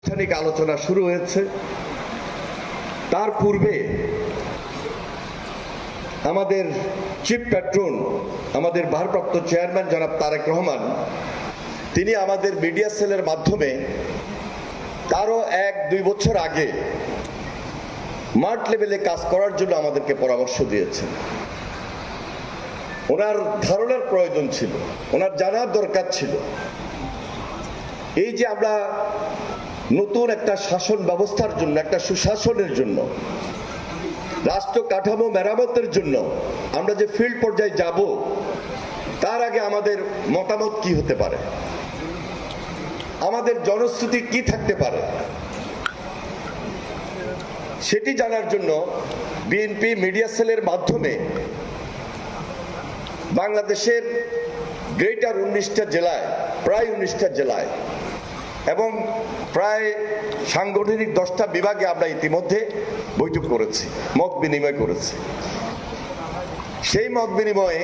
আনুষ্ঠানিক আলোচনা শুরু হয়েছে। তার পূর্বে আমাদের চিফ প্যাট্রন, আমাদের ভারপ্রাপ্ত চেয়ারম্যান জনাব তারেক রহমান, তিনি আমাদের মিডিয়া সেলের মাধ্যমে তারও 1-2 বছর আগে মাঠ লেভেলে কাজ করার জন্য আমাদেরকে পরামর্শ দিয়েছেন। ওনার ধারণার প্রয়োজন ছিল, ওনার জানার দরকার ছিল। এই যে আমরা নতুন একটা শাসন ব্যবস্থার জন্য, একটা সুশাসনের জন্য, রাষ্ট্র কাঠামো মেরামতের জন্য আমরা যে ফিল্ড পর্যায়ে যাব, তার আগে আমাদের মতামত কি হতে পারে, আমাদের জনশ্রুতি কি থাকতে পারে, সেটি জানার জন্য বিএনপি মিডিয়া সেলের মাধ্যমে বাংলাদেশের গ্রেটার 19টা জেলায়, প্রায় 19টা জেলায় এবং প্রায় সাংগঠনিক 10টা বিভাগে আমরা ইতিমধ্যে বৈঠক করেছি, মত বিনিময় করেছি। সেই মত বিনিময়ে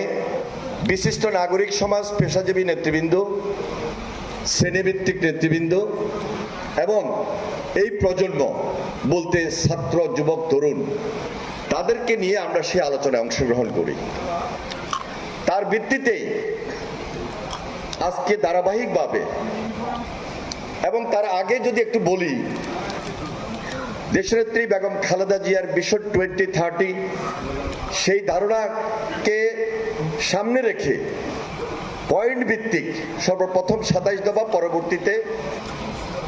বিশিষ্ট নাগরিক সমাজ, পেশাজীবী নেতৃবৃন্দ, শ্রেণীভিত্তিক নেতৃবৃন্দ এবং এই প্রজন্ম বলতে ছাত্র, যুবক, তরুণ, তাদেরকে নিয়ে আমরা সেই আলোচনায় অংশগ্রহণ করি। তার ভিত্তিতেই আজকে ধারাবাহিকভাবে, এবং তার আগে যদি একটু বলি, দেশনেত্রী বেগম খালেদা জিয়ার ভিশন 2030 সেই ধারণাকে সামনে রেখে পয়েন্ট ভিত্তিক সর্বপ্রথম 27 দফা, পরবর্তীতে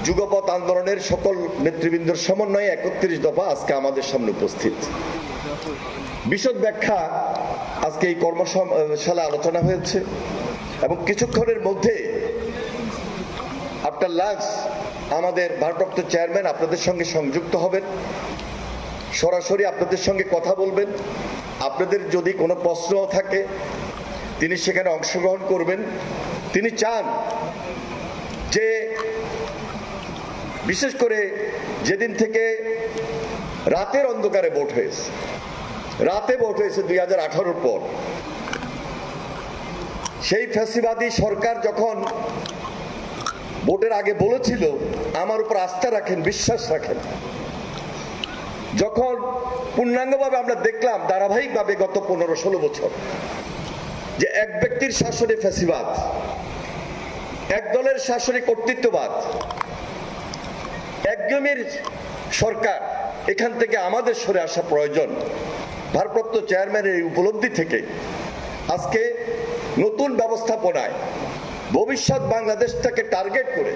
যুগপৎ আন্দোলনের সকল নেতৃবৃন্দের সমন্বয়ে 31 দফা আজকে আমাদের সামনে উপস্থিত। বিশদ ব্যাখ্যা আজকে এই কর্মশালা আলোচনা হয়েছে এবং কিছুক্ষণের মধ্যে আফটার লাঞ্চ আমাদের ভারপ্রাপ্ত চেয়ারম্যান আপনাদের সঙ্গে সংযুক্ত হবেন, সরাসরি আপনাদের সঙ্গে কথা বলবেন। আপনাদের যদি কোনো প্রশ্ন থাকে তিনি সেখানে অংশগ্রহণ করবেন। তিনি চান যে বিশেষ করে যেদিন থেকে রাতের অন্ধকারে ভোট হয়েছে, রাতে ভোট হয়েছে 2018 পর, সেই ফ্যাসিবাদী সরকার যখন ভোটের আগে বলেছিল আমার উপর আস্থা রাখেন, বিশ্বাস রাখেন, যখন পূর্ণাঙ্গভাবে আমরা দেখলাম ধারাবাহিকভাবে গত 15-16 বছর যে এক ব্যক্তির শাসনে ফ্যাসিবাদ, এক দলের শাসনে কর্তৃত্ববাদ, একজনের সরকার, এখান থেকে আমাদের সরে আসা প্রয়োজন। ভারপ্রাপ্ত চেয়ারম্যানের এই উপলব্ধি থেকে আজকে নতুন ব্যবস্থাপনায় ভবিষ্যৎ বাংলাদেশটাকে টার্গেট করে